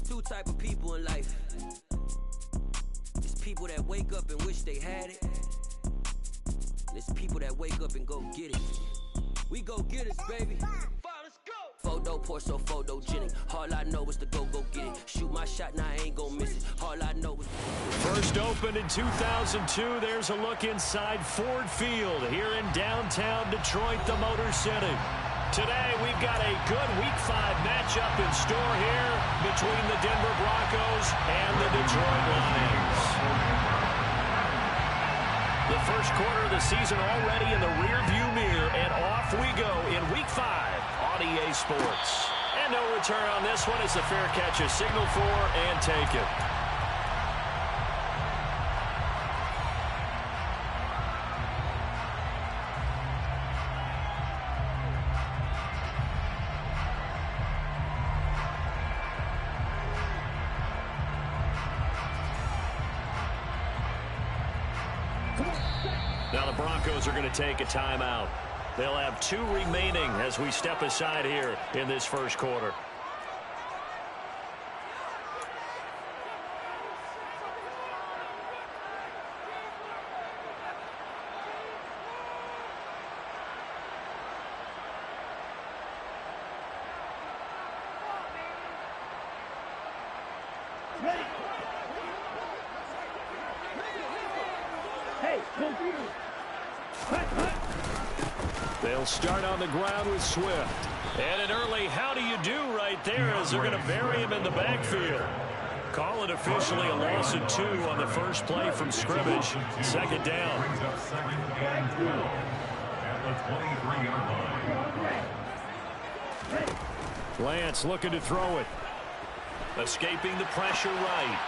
Two type of people in life. It's people that wake up and wish they had it. And it's people that wake up and go get it. We go get it, baby. Let's go. Photo poor, so photogenic. All I know is to go get it. Shoot my shot, now I ain't gon' miss it. All I know is... First opened in 2002. There's a look inside Ford Field here in downtown Detroit, the Motor City. Today, we've got a good Week 5 matchup in store here between the Denver Broncos and the Detroit Lions. The first quarter of the season already in the rearview mirror, and off we go in Week 5 on EA Sports. And no return on this one as the fair catch is signaled for and taken. Now the Broncos are going to take a timeout. They'll have 2 remaining as we step aside here in this first quarter. They'll start on the ground with Swift. And an early how do you do right there as they're going to bury him in the backfield. Call it officially a loss of 2 on the first play from scrimmage. Second down. Lance looking to throw it. Escaping the pressure right.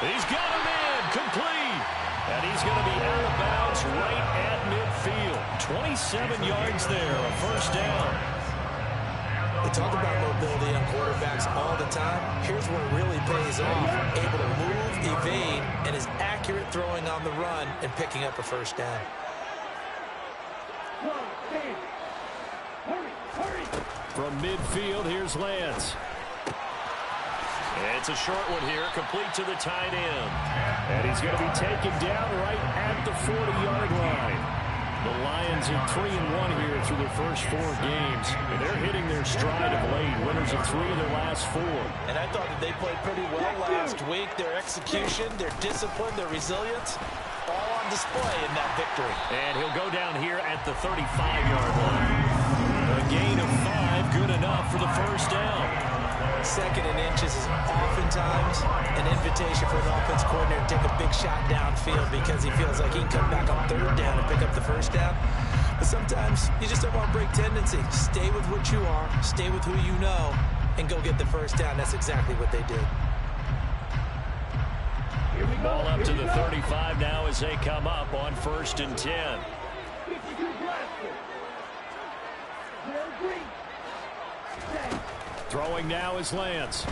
He's got him in. Complete. And he's going to be out of bounds right at midfield. 27 yards there, a first down. They talk about mobility on quarterbacks all the time. Here's where it really pays off. Able to move, evade, and is accurate throwing on the run and picking up a first down. From midfield, here's Lance. It's a short one here, complete to the tight end. And he's going to be taken down right at the 40-yard line. The Lions are 3-1 here through their first 4 games. And they're hitting their stride of late, winners of 3 of their last 4. And I thought that they played pretty well last week. Their execution, their discipline, their resilience, all on display in that victory. And he'll go down here at the 35-yard line. A gain of 5, good enough for the first down. Second and inches is oftentimes an invitation for an offense coordinator to take a big shot downfield because he feels like he can come back on 3rd down and pick up the first down. But sometimes you just don't want to break tendency. Stay with what you are, stay with who you know, and go get the first down. That's exactly what they did. Ball up to the 35 now as they come up on 1st and 10. Throwing now is Lance.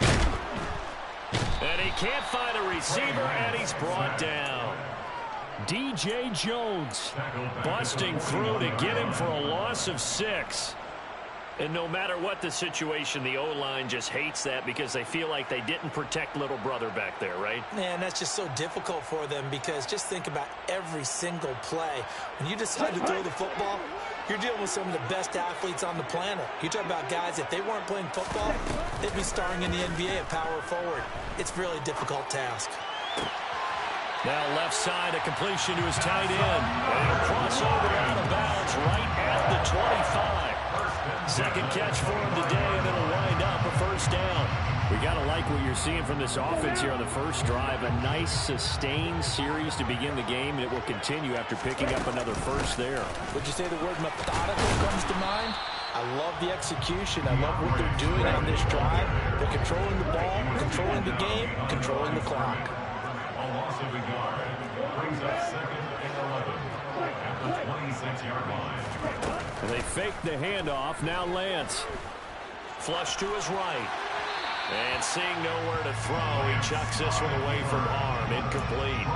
And he can't find a receiver, and he's brought down. DJ Jones busting through to get him for a loss of 6. And no matter what the situation, the O-line just hates that because they feel like they didn't protect little brother back there, right? Man, that's just so difficult for them because just think about every single play. When you decide to throw the football, you're dealing with some of the best athletes on the planet. You talk about guys, if they weren't playing football, they'd be starring in the NBA at power forward. It's a really difficult task. Now left side, a completion to his tight end. And a crossover out of bounds right at the 25. Second catch for him today, and it'll wind up a first down. We got to like what you're seeing from this offense here on the first drive. A nice, sustained series to begin the game, and it will continue after picking up another first there. Would you say the word methodical comes to mind? I love the execution. I love what they're doing on this drive. They're controlling the ball, controlling the game, controlling the clock. A loss of a yard brings up 2nd and 11 at the 26-yard line. And they fake the handoff. Now Lance. Flush to his right. And seeing nowhere to throw, he chucks this one away from arm. Incomplete.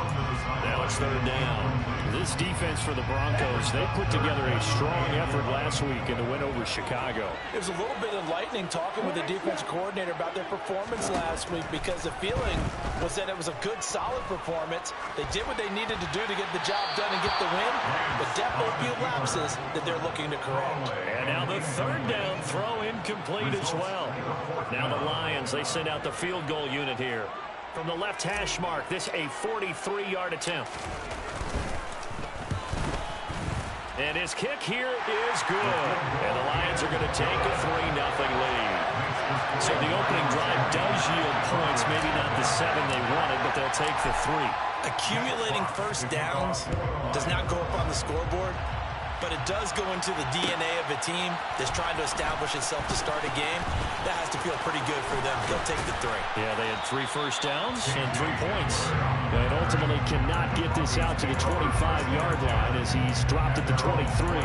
Now it's 3rd down. This This defense for the Broncos, they put together a strong effort last week in the win over Chicago. It was a little bit enlightening talking with the defensive coordinator about their performance last week because the feeling was that it was a good, solid performance. They did what they needed to do to get the job done and get the win, but definitely a few lapses that they're looking to correct. And now the third down throw incomplete as well. Now the Lions, they send out the field goal unit here. From the left hash mark, this a 43-yard attempt. And his kick here is good. And the Lions are going to take a 3-0 lead. So the opening drive does yield points, maybe not the 7 they wanted, but they'll take the 3. Accumulating first downs does not go up on the scoreboard, but it does go into the DNA of a team that's trying to establish itself to start a game. That has to feel pretty good for them. They'll take the 3. Yeah, they had 3 first downs and 3 points. And ultimately cannot get this out to the 25-yard line as he's dropped at the 23.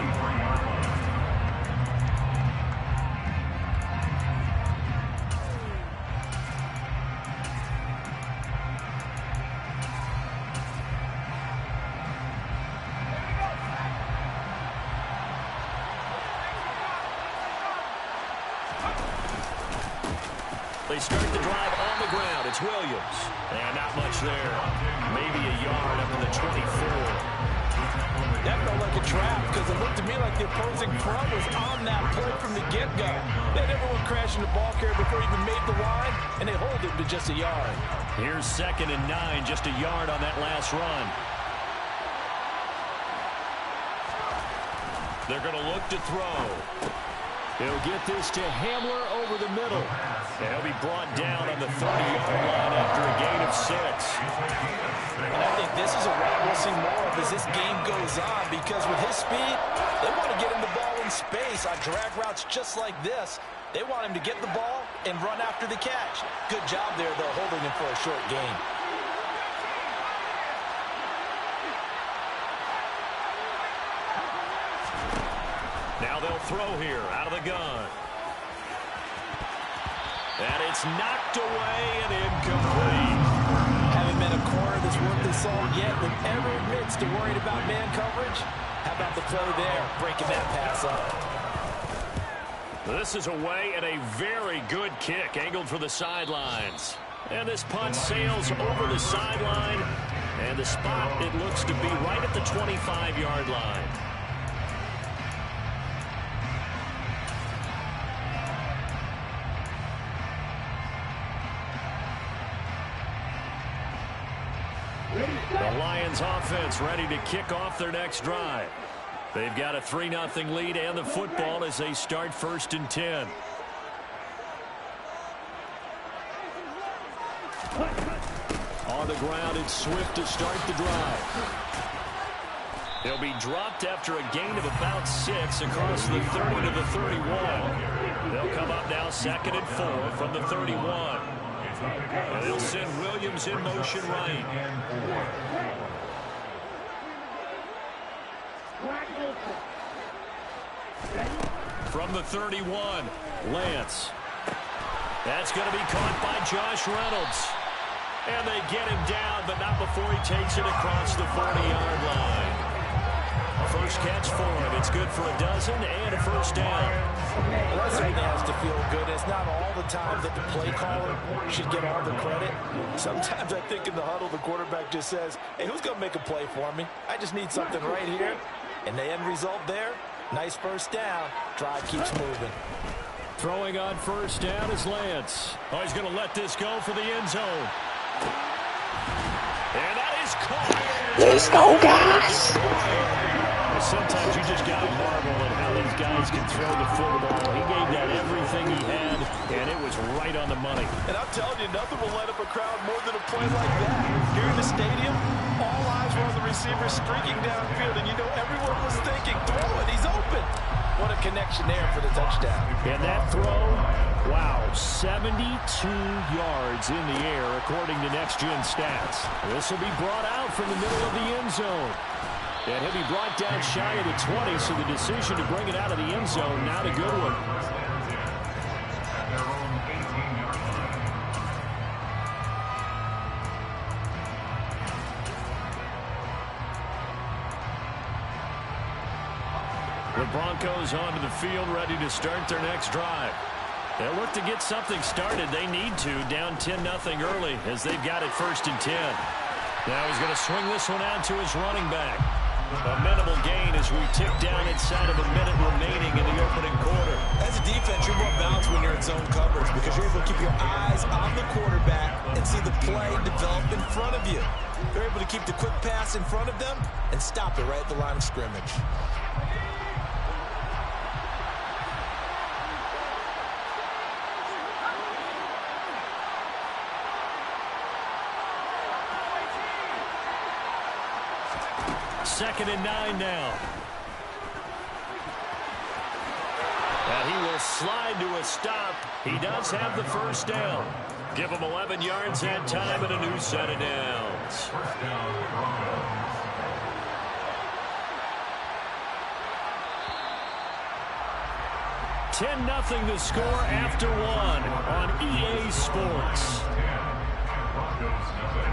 They start the drive on the ground. It's Williams. And not much there. Maybe a yard up to the 24. That felt like a trap because it looked to me like the opposing front was on that play from the get-go. They had everyone crashing the ball carrier before he even made the line, and they hold him to just a yard. Here's 2nd and 9, just a yard on that last run. They're going to look to throw. He'll get this to Hamler over the middle. And he'll be brought down on the 30-yard line after a gain of 6. And I think this is a route we'll see more of as this game goes on because with his speed, they want to get him the ball in space on drag routes just like this. They want him to get the ball and run after the catch. Good job there, though, holding him for a short gain. Now they'll throw here out of the gun. And it's knocked away and incomplete. Haven't been a corner that's worth the salt yet that ever admits to worried about man coverage. How about the play there, breaking that pass up? This is away and a very good kick, angled for the sidelines. And this punt sails over the sideline. And the spot, it looks to be right at the 25-yard line. The Lions offense ready to kick off their next drive. They've got a 3-0 lead and the football as they start 1st and 10. On the ground, it's Swift to start the drive. He'll be dropped after a gain of about 6 across the 30 to the 31. They'll come up now 2nd and 4 from the 31. And they'll send Williams in motion right. From the 31, Lance. That's going to be caught by Josh Reynolds. And they get him down, but not before he takes it across the 40-yard line. First catch for him. It's good for a dozen and a first down. Well, that certainly has to feel good. It's not all the time that the play caller should get all the credit. Sometimes I think in the huddle, the quarterback just says, hey, who's going to make a play for me? I just need something right here. And the end result there, nice first down. Drive keeps moving. Throwing on first down is Lance. Oh, he's going to let this go for the end zone. And that is caught. Let's go, guys. Sometimes you just got to marvel at how these guys can throw the football. He gave that everything he had, and it was right on the money. And I'm telling you, nothing will light up a crowd more than a play like that. Here in the stadium, all eyes were on the receiver streaking downfield, and you know everyone was thinking, throw it, he's open. What a connection there for the touchdown. And that throw, wow, 72 yards in the air, according to Next Gen Stats. This will be brought out from the middle of the end zone. And he'll be brought down shy of the 20, so the decision to bring it out of the end zone, not a good one. The Broncos onto the field, ready to start their next drive. They'll look to get something started. They need to, down 10-0 early as they've got it 1st and 10. Now he's going to swing this one out to his running back. A minimal gain as we tick down inside of a minute remaining in the opening quarter. As a defense, you're more balanced when you're in zone coverage because you're able to keep your eyes on the quarterback and see the play develop in front of you. They're able to keep the quick pass in front of them and stop it right at the line of scrimmage. Second and 9 now. And he will slide to a stop. He does have the first down. Give him 11 yards that time and a new set of downs. First down, Broncos. 10-0 the score after 1 on EA Sports. 10. Broncos nothing.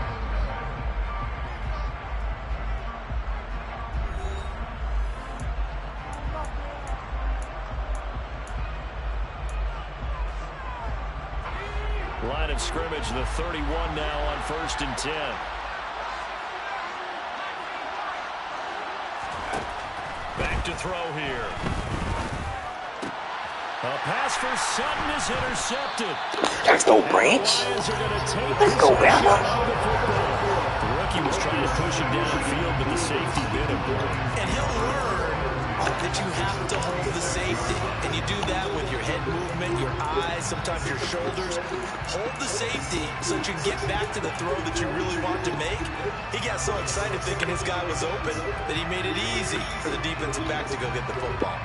Line of scrimmage, the 31 now on 1st and 10. Back to throw here. A pass for Sutton is intercepted. Let's go, Branch. Let's go, Bama. The rookie was trying to push him downfield, but the safety bit him. And he'll learn that you have to hold the safety. And you do that with your head movement, your eyes, sometimes your shoulders. Hold the safety so that you can get back to the throw that you really want to make. He got so excited thinking his guy was open that he made it easy for the defensive back to go get the football.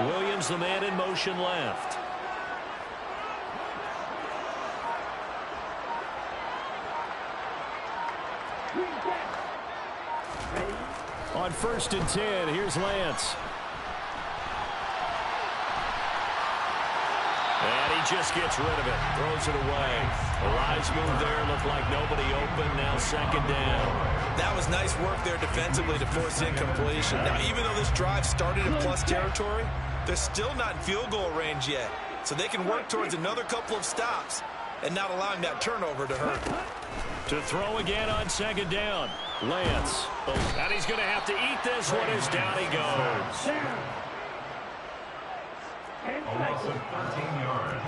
Williams, the man in motion left. On 1st and 10, here's Lance. And he just gets rid of it, throws it away. The rise move there, looked like nobody open, now 2nd down. That was nice work there defensively to force incompletion. Now, even though this drive started in plus territory, they're still not in field goal range yet. So they can work towards another couple of stops and not allowing that turnover to hurt. To throw again on 2nd down. Lance. And he's going to have to eat this one as down he goes. A loss of 13 yards.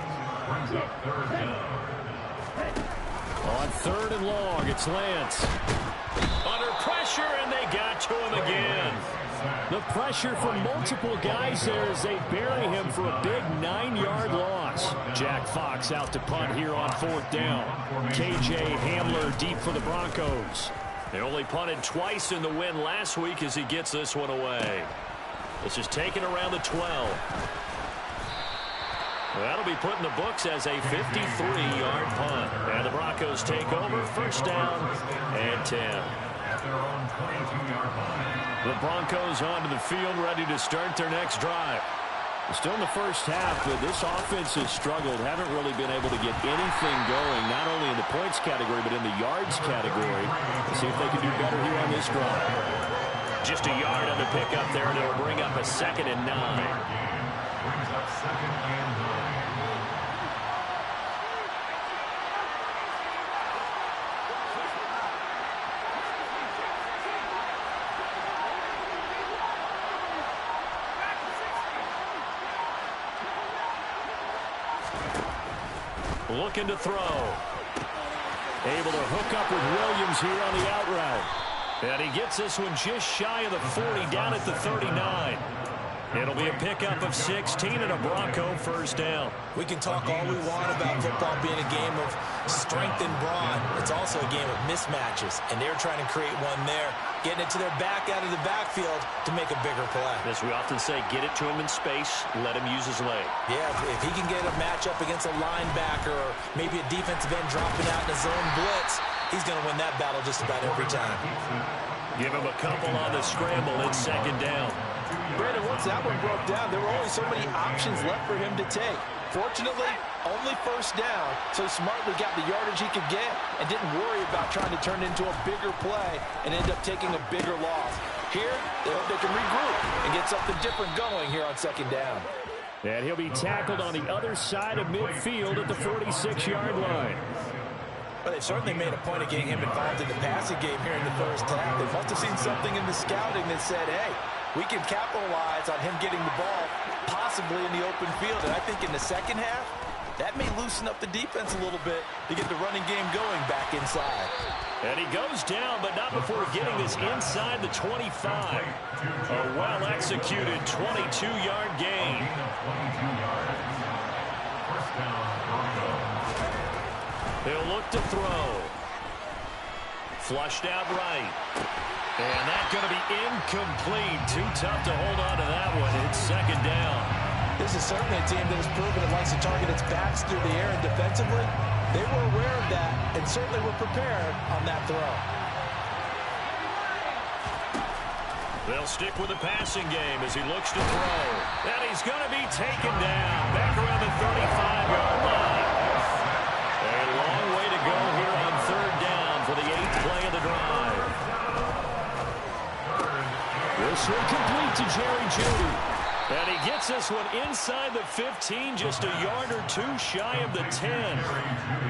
Brings up 3rd down. On 3rd and long, it's Lance. Under pressure, and they got to him again. The pressure from multiple guys there as they bury him for a big 9-yard loss. Jack Fox out to punt here on 4th down. KJ Hamler deep for the Broncos. They only punted twice in the win last week as he gets this one away. This is taken around the 12. That'll be put in the books as a 53-yard punt. And the Broncos take over, 1st down and 10. At their own 22-yard line. The Broncos onto the field, ready to start their next drive. Still in the first half, but this offense has struggled. Haven't really been able to get anything going, not only in the points category, but in the yards category. Let's see if they can do better here on this drive. Just a yard on the pickup there, and it'll bring up a 2nd and 9. Brings up 2nd and 9. Looking to throw. Able to hook up with Williams here on the out route. And he gets this one just shy of the 40, down at the 39. It'll be a pickup of 16 and a Bronco 1st down. We can talk all we want about football being a game of strength and brawn. It's also a game of mismatches, and they're trying to create one there, getting it to their back out of the backfield to make a bigger play. As we often say, get it to him in space, let him use his leg. Yeah, if he can get a matchup against a linebacker or maybe a defensive end dropping out in a zone blitz, he's going to win that battle just about every time. Give him a couple on the scramble. It's 2nd down. Brandon, once that one broke down, there were only so many options left for him to take. Fortunately, only first down, so he smartly got the yardage he could get and didn't worry about trying to turn it into a bigger play and end up taking a bigger loss. Here, they hope they can regroup and get something different going here on second down. And he'll be tackled on the other side of midfield at the 46-yard line. But they've certainly made a point of getting him involved in the passing game here in the first half. They must have seen something in the scouting that said, hey, we can capitalize on him getting the ball possibly in the open field. And I think in the second half, that may loosen up the defense a little bit to get the running game going back inside. And he goes down, but not before getting this inside the 25. A well-executed 22-yard gain. He'll look to throw. Flushed out right. And that's going to be incomplete. Too tough to hold on to that one. It's second down. This is certainly a team that has proven it likes to target its backs through the air and defensively. They were aware of that and certainly were prepared on that throw. They'll stick with the passing game as he looks to throw. And he's going to be taken down back around the 35-yard line. A long way to go here on third down for the 8th play of the drive. This will complete to Jerry Jeudy. And he gets this one inside the 15, just a yard or two shy of the 10.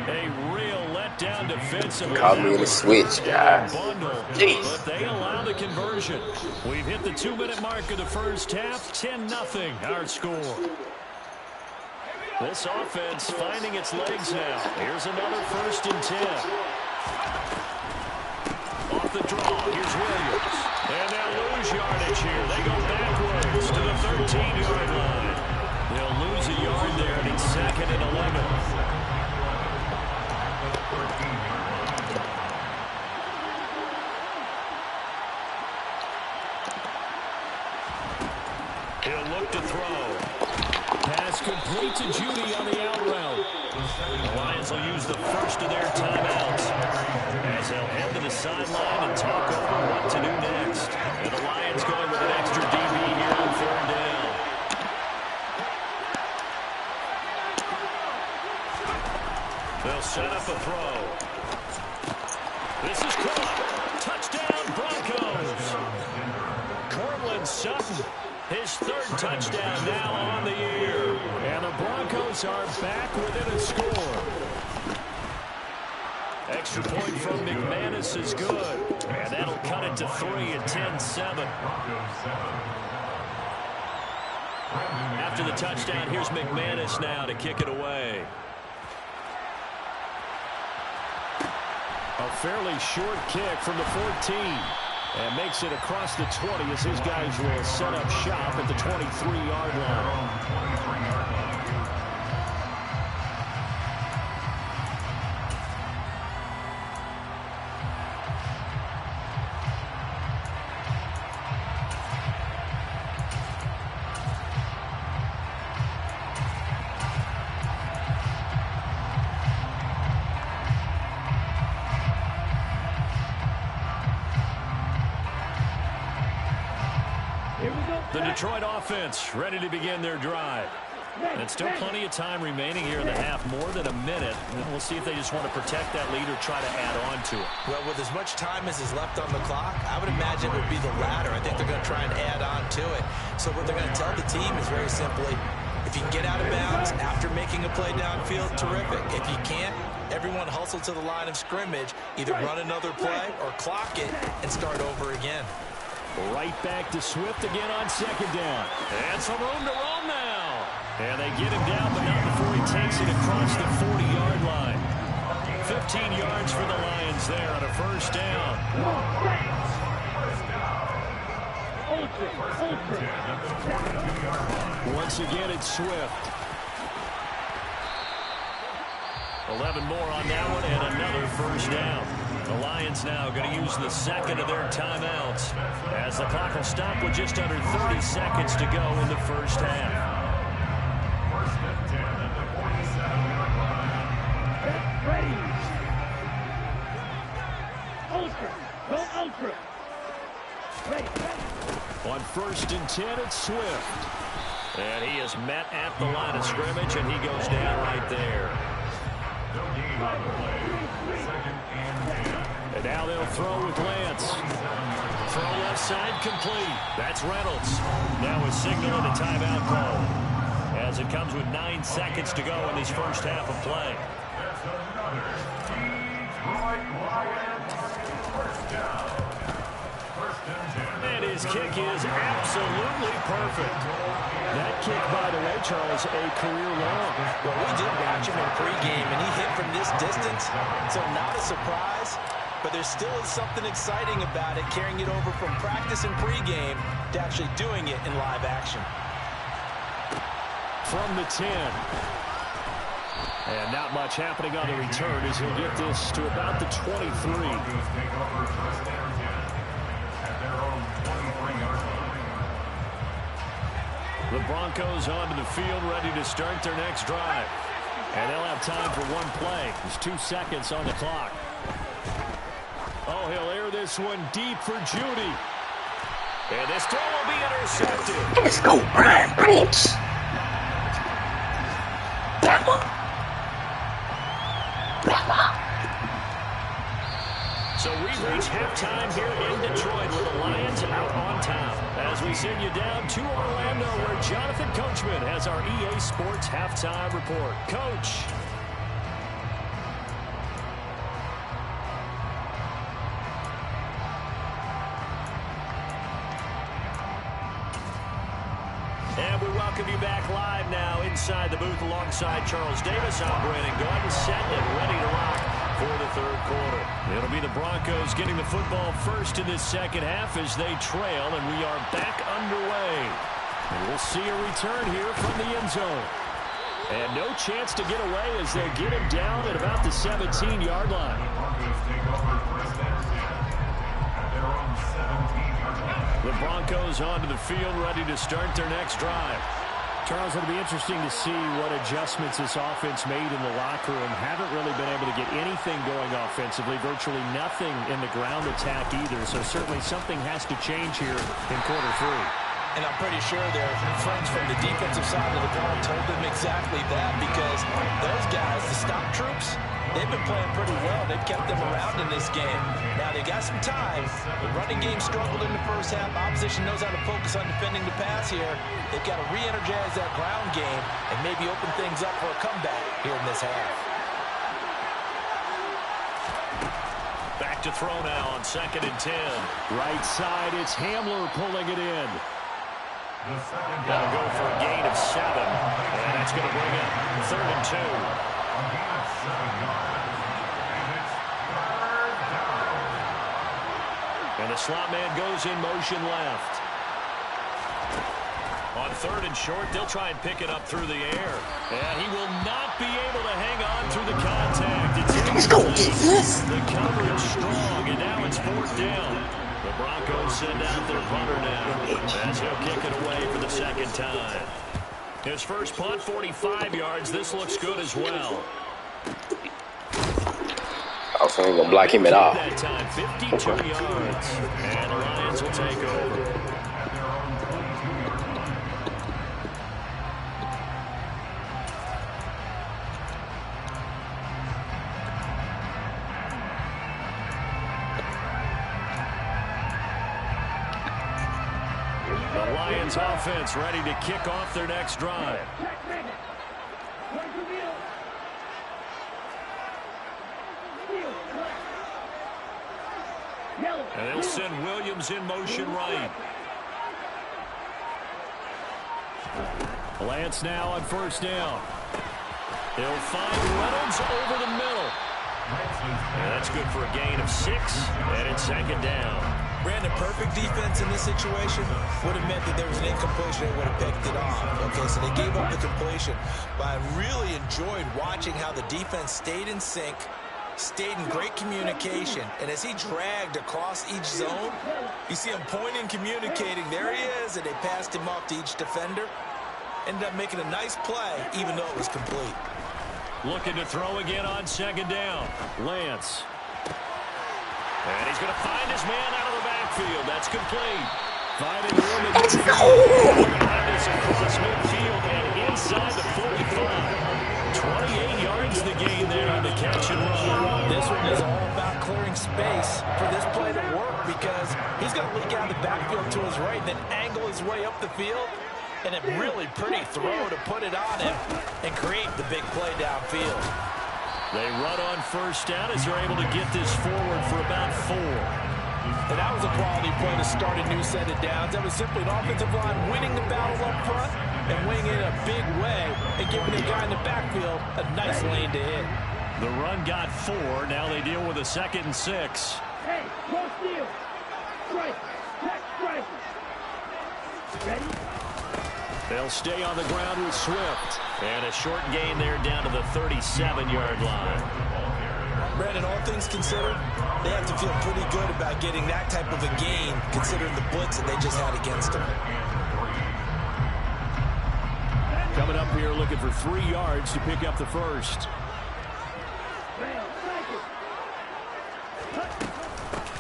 A real letdown defensively. Call me in the switch, guys. Jeez. But they allow the conversion. We've hit the 2-minute mark of the first half. 10-0 our score. This offense finding its legs now. Here's another 1st and 10. Off the draw, here's Williams. And they'll lose yardage here. They go backwards to the 13-yard line. They'll lose a yard there, and it's 2nd and 11. He'll look to throw. Pass complete to Jeudy on the out route. The Lions will use the first of their timeouts as they'll head to the sideline and talk over what to do next. And the Lions going with an extra DB here on 3rd down. They'll set up a throw. This is caught. Touchdown, Broncos. Cortland Sutton, his 3rd touchdown now on the year. And the Broncos are back within a score. Extra point from McManus is good. And that'll cut it to 3 at 10-7. After the touchdown, here's McManus now to kick it away. A fairly short kick from the 14. And makes it across the 20 as his guys will set up shop at the 23-yard line. The Detroit offense ready to begin their drive. And it's still plenty of time remaining here in the half, more than a minute. And we'll see if they just want to protect that lead or try to add on to it. Well, with as much time as is left on the clock, I would imagine it would be the latter. I think they're going to try and add on to it. So what they're going to tell the team is very simply, if you can get out of bounds after making a play downfield, terrific. If you can't, everyone hustle to the line of scrimmage, either run another play or clock it and start over again. Right back to Swift again on 2nd down. And some room to roam now. And they get him down, but not before he takes it across the 40-yard line. 15 yards for the Lions there on a 1st down. Once again, it's Swift. 11 more on that one, and another 1st down. The Lions now going to use the 2nd of their timeouts as the clock will stop with just under 30 seconds to go in the 1st half. 1st and 10 at the 47-yard line. On 1st and 10, it's Swift. And he is met at the line of scrimmage, and he goes down right there. No gain on the play. Second and 10. And now they'll throw with Lance. Throw left side complete. That's Reynolds. Now a signal and a timeout call, as it comes with 9 seconds to go in this first half of play. That's another Detroit Lions first down. First and 10. And his kick is absolutely perfect. That kick, by the way, Charles, a career long. Well, we did watch him in pregame, and he hit from this distance, so not a surprise. But there still is something exciting about it, carrying it over from practice and pregame to actually doing it in live action. From the 10. And not much happening on the return as he'll get this to about the 23. Broncos take over first and 10 at their own 23-yard line. The Broncos onto the field, ready to start their next drive. And they'll have time for one play. There's 2 seconds on the clock. Oh, he'll air this one deep for Judy. And this throw will be intercepted. Let's go, Brian Prince. So we've reached halftime here in Detroit with the Lions out on top. As we send you down to Orlando, where Jonathan Coachman has our EA Sports halftime report. Coach. And we welcome you back live now inside the booth alongside Charles Davis. I'm Brandon Gordon, set and ready to rock for the third quarter. It'll be the Broncos getting the football first in this second half as they trail, and we are back underway. And we'll see a return here from the end zone. And no chance to get away as they'll get him down at about the 17-yard line. Broncos take over first and 10 at their own 17-yard line. The Broncos onto the field, ready to start their next drive. Charles, it'll be interesting to see what adjustments this offense made in the locker room. Haven't really been able to get anything going offensively, virtually nothing in the ground attack either. So certainly something has to change here in quarter 3. And I'm pretty sure their friends from the defensive side of the ball told them exactly that, because those guys, the stop troops, they've been playing pretty well. They've kept them around in this game. Now, they got some time. The running game struggled in the first half. Opposition knows how to focus on defending the pass here. They've got to re-energize that ground game and maybe open things up for a comeback here in this half. Back to throw now on 2nd and 10. Right side, it's Hamler pulling it in. Got to go for a gain of 7. And that's going to bring up 3rd and 2. A gain of 7 yards. And it's third down. And the slot man goes in motion left. On 3rd and short, they'll try and pick it up through the air. And he will not be able to hang on through the contact. Let's go, defense. The coverage strong, and now it's 4th down. The Broncos send out their punter now, as he'll kick it away for the second time. His first punt, 45 yards. This looks good as well. Also, ain't gonna block him at all. That time, 52 yards. And the Lions will take over. The Lions offense ready to kick off their next drive. And they'll send Williams in motion right. Lance now on 1st down. They'll find Reynolds over the middle. And that's good for a gain of 6, and it's 2nd down. Brandon, perfect defense in this situation would have meant that there was an incompletion. They would have picked it off. Okay, so they gave up the completion. But I really enjoyed watching how the defense stayed in sync, stayed in great communication. And as he dragged across each zone, you see him pointing, communicating. There he is, and they passed him off to each defender. Ended up making a nice play, even though it was complete. Looking to throw again on 2nd down. Lance. And he's going to find his man out of the backfield. That's complete. Finding room in Let's midfield. go. Behind us across midfield and inside the 45. 28 yards the gain there on the catch and run. This one is all about clearing space for this play to work because he's going to leak out of the backfield to his right and then angle his way up the field. And a really pretty throw to put it on him and create the big play downfield. They run on first down as they're able to get this forward for about 4. And that was a quality play to start a new set of downs. That was simply an offensive line winning the battle up front and winning it in a big way and giving the guy in the backfield a nice lane to hit. The run got 4. Now they deal with a 2nd and 6. Hey, no steal. Strike. Check strike. Ready? They'll stay on the ground with Swift. And a short gain there down to the 37-yard line. Brandon, all things considered, they have to feel pretty good about getting that type of a gain considering the blitz that they just had against them. Coming up here looking for 3 yards to pick up the first.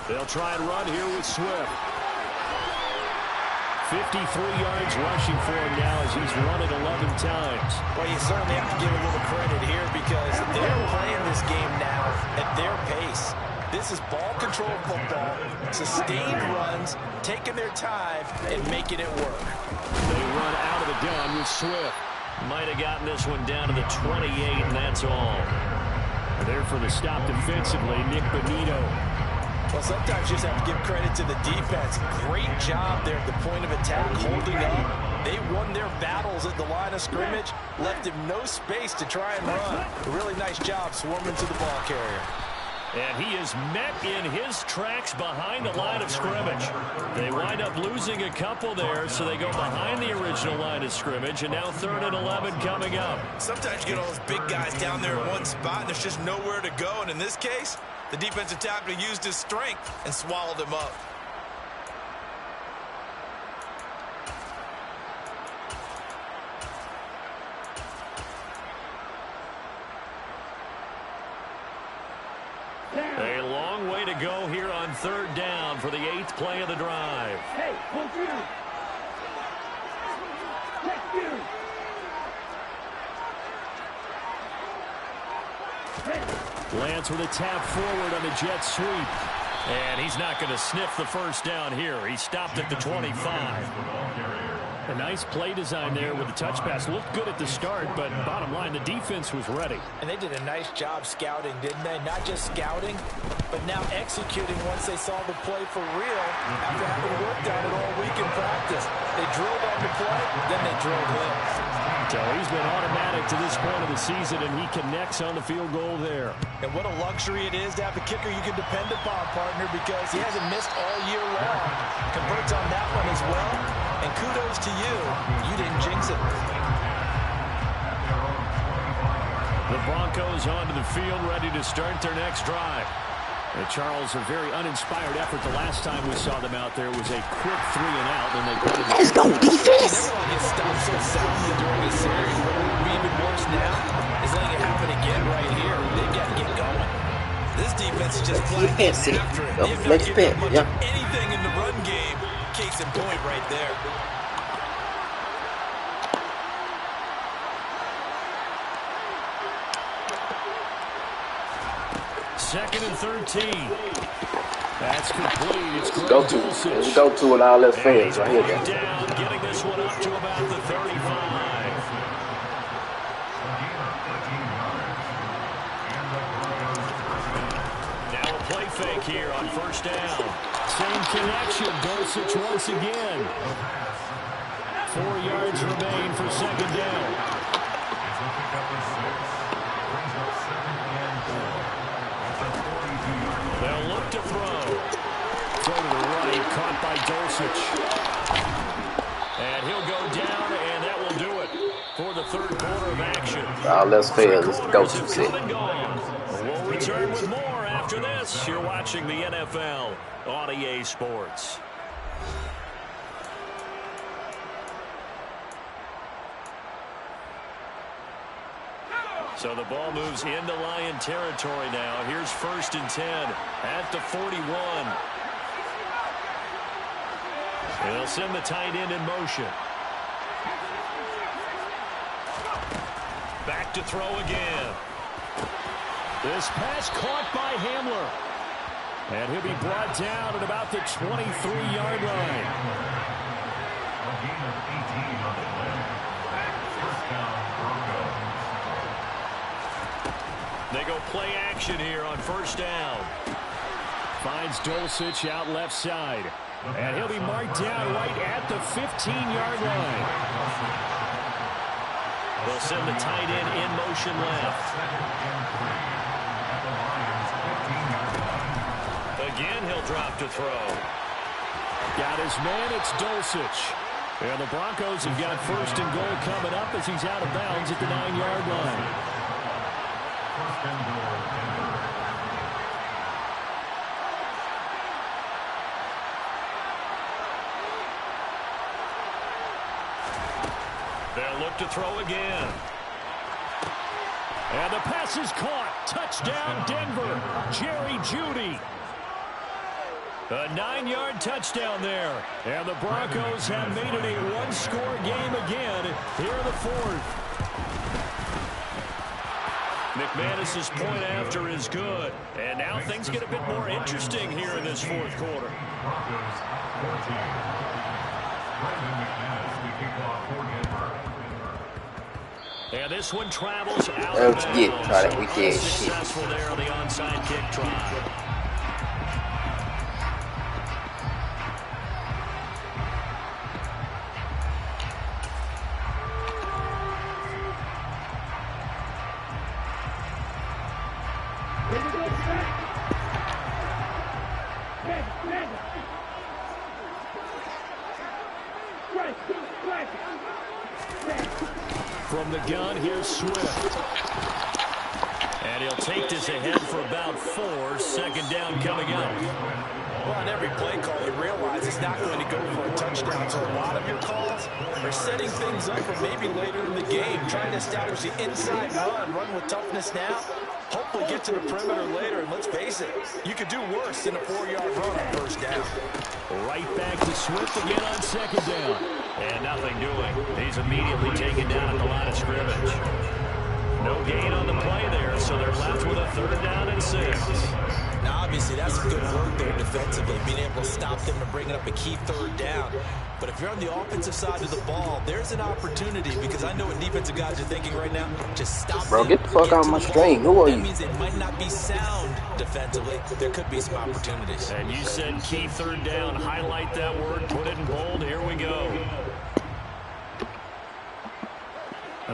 They'll try and run here with Swift. 53 yards rushing for him now as he's run it 11 times. Well, you certainly have to give a little credit here because they're playing this game now at their pace. This is ball control football, sustained runs, taking their time, and making it work. They run out of the gun with Swift. Might have gotten this one down to the 28, and that's all. There for the stop defensively, Nick Bonito. Well, sometimes you just have to give credit to the defense. Great job there at the point of attack, holding up. They won their battles at the line of scrimmage, left him no space to try and run. A really nice job swarming to the ball carrier. And he is met in his tracks behind the line of scrimmage. They wind up losing a couple there, so they go behind the original line of scrimmage, and now 3rd and 11 coming up. Sometimes you get all those big guys down there in one spot, and there's just nowhere to go. And in this case, the defensive tackle used his strength and swallowed him up. A long way to go here on 3rd down for the 8th play of the drive. Hey, hold you. Check you. Lance with a tap forward on the jet sweep. And he's not going to sniff the first down here. He stopped at the 25. A nice play design there with the touch pass. Looked good at the start, but bottom line, the defense was ready. And they did a nice job scouting, didn't they? Not just scouting, but now executing once they saw the play for real after having worked on it all week in practice. They drilled on the play, then they drilled him. So he's been automatic to this point of the season, and he connects on the field goal there. And what a luxury it is to have a kicker you can depend upon, partner, because he hasn't missed all year long. Converts on that one as well. And kudos to you. You didn't jinx it. The Broncos onto the field, ready to start their next drive. Charles, a very uninspired effort. The last time we saw them out there was a quick 3 and out. Then they put it. Let's go, defense. Everyone gets stopped so soundly during a series, but it would be even worse now is letting it happen again right here. They've got to get going. This defense is just playing after it. They have not given up much of anything in the run game. Case in point right there. Second and 13. That's complete. It's Let's go to an all left fans right here. Down, getting this one up to about the 35. Now a play fake here on first down. Same connection. Dulcich once again. 4 yards remain for second down. They'll look to throw. Throw to the right, caught by Dulcich. And he'll go down, and that will do it for the 3rd quarter of action. Let's fail. Let's go to sit. We'll return with more after this. You're watching the NFL on EA Sports. So the ball moves into Lion territory now. Here's 1st and 10 at the 41. They'll send the tight end in motion. Back to throw again. This pass caught by Hamler. And he'll be brought down at about the 23-yard line. A gain of 18 on the play. First down, Broncos. They go play action here on first down. Finds Dulcich out left side. And he'll be marked down right at the 15-yard line. They'll send the tight end in motion left. Again, he'll drop to throw. Got his man, it's Dulcich. And the Broncos have got first and goal coming up as he's out of bounds at the 9-yard line. First and goal, Denver. They'll look to throw again. And the pass is caught. Touchdown, Denver. Jerry Jeudy. A 9-yard touchdown there. And the Broncos have made it a one-score game again here in the fourth. McManus's point after is good. And now things get a bit more interesting here in this fourth quarter. Broncos 14. Brandon McManus, the kickoff for Denver. And this one travels out Oh, of yeah, bounds. try that. We did. Unsuccessful there on the onside kick try. From the gun, here's Swift. And he'll take this ahead for about 4. Second down coming up. Well, on every play call, you realize it's not going to go for a touchdown. So a lot of your calls are setting things up for maybe later in the game, trying to establish the inside run with toughness now. Hopefully get to the perimeter later, and let's face it, you could do worse than a 4-yard run on first down. Right back to Swift again on second down. And nothing doing. He's immediately taken down at the line of scrimmage. No gain on the play there, so they're left with a 3rd down and 6. Now, obviously, that's some good work there defensively, being able to stop them and bringing up a key 3rd down. But if you're on the offensive side of the ball, there's an opportunity, because I know what defensive guys are thinking right now. Just stop Bro, them, get the fuck out of my to the screen. ball. Who are That you? means it might not be sound defensively. There could be some opportunities. And you said key 3rd down. Highlight that word. Put it in bold. Here we go.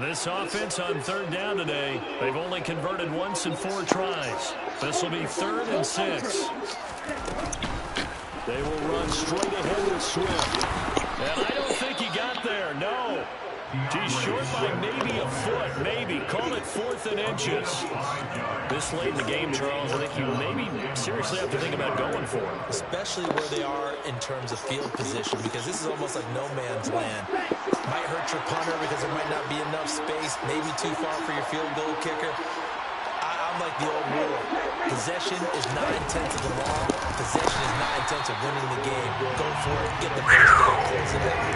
This offense on 3rd down today, they've only converted once in 4 tries. This will be 3rd and 6. They will run straight ahead with Swift. And I don't think he got there, no. He's short by maybe a foot, maybe. Call it 4th and inches. This late in the game, Charles, I think you maybe seriously have to think about going for it. Especially where they are in terms of field position, because this is almost like no man's land. Might hurt your punter because there might not be enough space, maybe too far for your field goal kicker. I'm like the old rule. Possession is 9/10 of the ball. Possession is 9/10 of winning the game. Go for it. Get the first down. Close it out.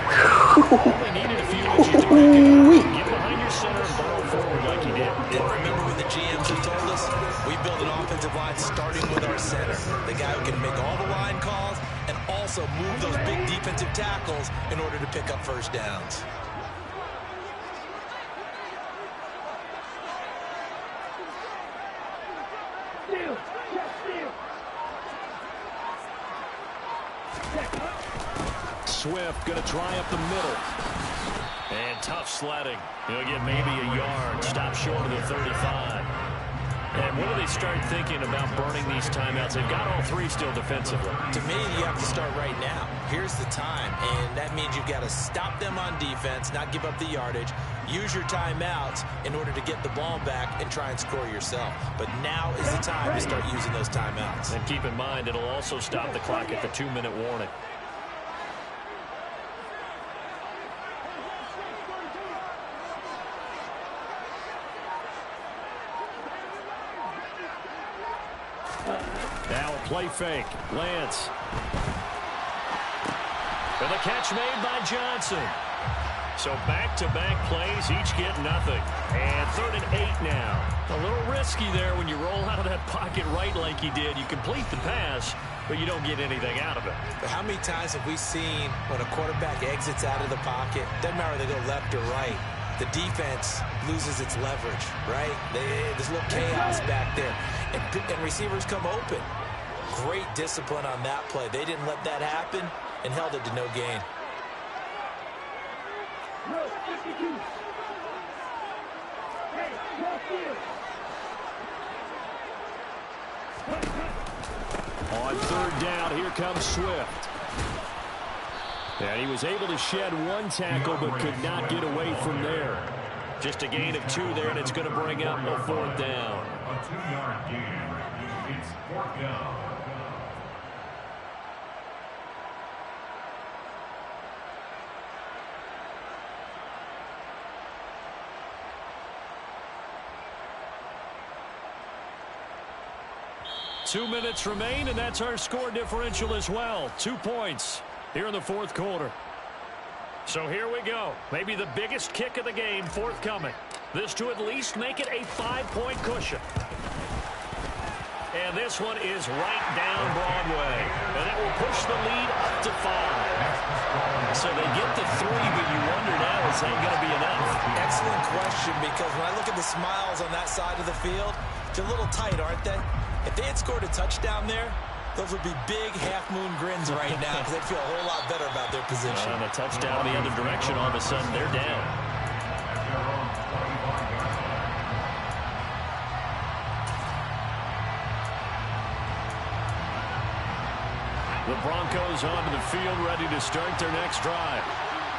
Only needed a few inches to pick it up. Get behind your center and burrow forward like you did. And remember what the GMs have told us? We build an offensive line starting with our center. The guy who can make all the line calls and also move those big defensive tackles in order to pick up first downs. Swift going to try up the middle. And tough sledding. He'll get maybe a yard. Stop short of the 35. And when do they start thinking about burning these timeouts? They've got all 3 still defensively. To me, you have to start right now. Here's the time, and that means you've got to stop them on defense, not give up the yardage, use your timeouts in order to get the ball back and try and score yourself. But now is the time to start using those timeouts. And keep in mind, it'll also stop the clock at the 2-minute warning. Now a play fake. Lance. And the catch made by Johnson. So back-to-back plays, each get nothing. And 3rd and 8 now. A little risky there when you roll out of that pocket right like he did. You complete the pass, but you don't get anything out of it. But how many times have we seen when a quarterback exits out of the pocket, doesn't matter whether they go left or right, the defense loses its leverage, right? There's a little chaos back there. And receivers come open. Great discipline on that play. They didn't let that happen and held it to no gain. No, 52. Hey, cross field. On 3rd down, here comes Swift. And he was able to shed one tackle but could not get away from there. Just a gain of 2 there, and it's going to bring up a 4th down. A 2-yard gain. It's 4th down. Two minutes remain, and that's our score differential as well. 2 points here in the 4th quarter. So here we go. Maybe the biggest kick of the game forthcoming. This to at least make it a 5-point cushion. And this one is right down Broadway. And that will push the lead up to 5. So they get the 3, but you wonder now, is that going to be enough? Excellent question, because when I look at the smiles on that side of the field, they're a little tight, aren't they? If they had scored a touchdown there, those would be big half-moon grins right now because they'd feel a whole lot better about their position. And a touchdown the other direction, all of a sudden they're down. The Broncos onto the field, ready to start their next drive.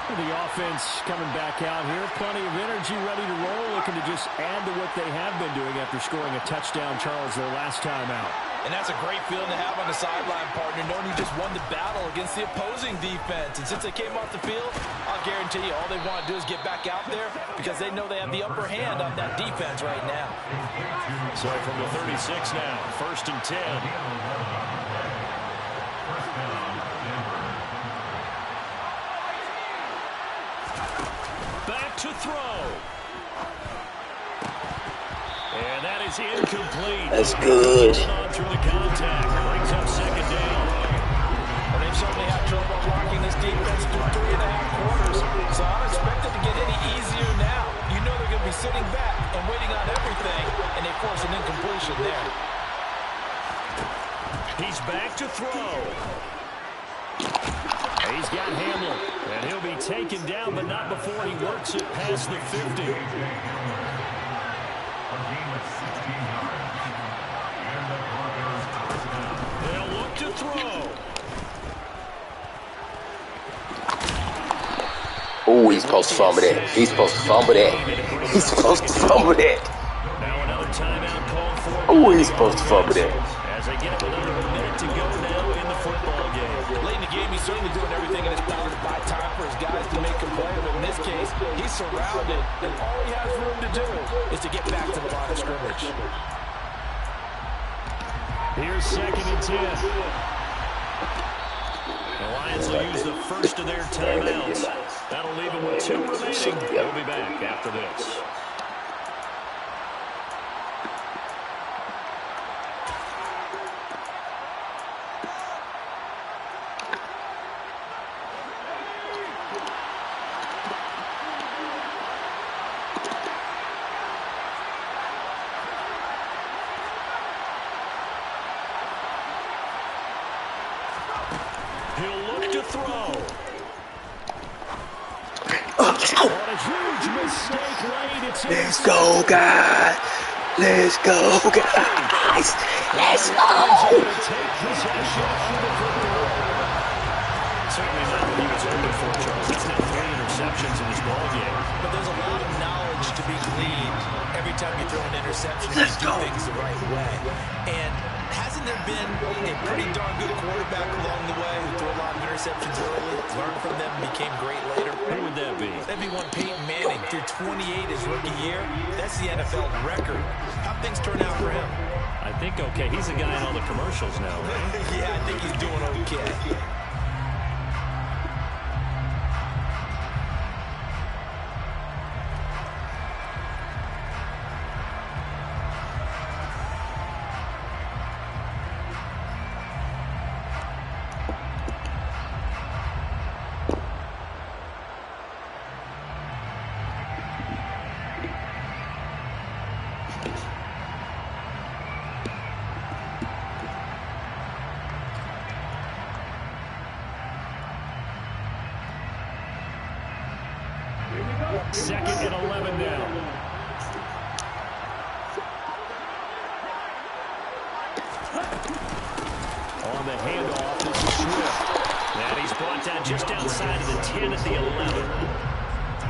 The offense coming back out here. Plenty of energy, ready to roll, looking to just add to what they have been doing after scoring a touchdown, Charles, their last time out. And that's a great feeling to have on the sideline, partner, knowing you just won the battle against the opposing defense. And since they came off the field, I'll guarantee you all they want to do is get back out there because they know they have the upper hand on that defense right now. So from the 36 now, 1st and 10. Back to throw. And that is incomplete. That's good. On through the contact. Brings up 2nd down. Well, they've certainly had trouble blocking this defense through 3.5 quarters. So I don't expect it to get any easier now. You know they're going to be sitting back and waiting on everything, and they force an incompletion there. He's back to throw. He's got Hamlin, and he'll be taken down, but not before he works it past the 50. They'll look to throw. Oh, he's supposed to fumble that. He's supposed to fumble that. He's supposed to fumble that. Now another timeout called for. Oh, he's supposed to fumble that. As they get another minute to go now in the football game. Late in the game, he's certainly doing everything in his power to buy time for his guys to make a play. But in this case, he's surrounded, and all he has room to do is to get back to the line of scrimmage. Here's 2nd and 10. The Lions will use the first of their timeouts. That'll leave them with 2 remaining. They'll be back after this. He'll look to throw. What a huge mistake late. Let's go, guys. Let's go, guys. Let's go. Certainly not what he was hoping for, Charles. That's now 3 interceptions in this ballgame. But there's a lot of knowledge to be gleaned every time you throw an interception and you do things the right way. And hasn't there been a pretty darn good quarterback along the way who threw a lot of interceptions early, learned from them, and became great later? Who would that be? That'd be one Peyton Manning. Threw 28 his rookie year. That's the NFL record. How'd things turn out for him? I think okay. He's the guy in all the commercials now, right? Yeah, I think he's doing okay. 2nd and 11 now. On the handoff, this is Swift. And he's brought down just outside of the 10 at the 11.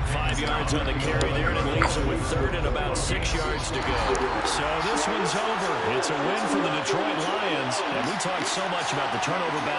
5 yards on the carry there, and it leaves him with 3rd and about 6 yards to go. So this one's over. It's a win for the Detroit Lions. And we talked so much about the turnover battle.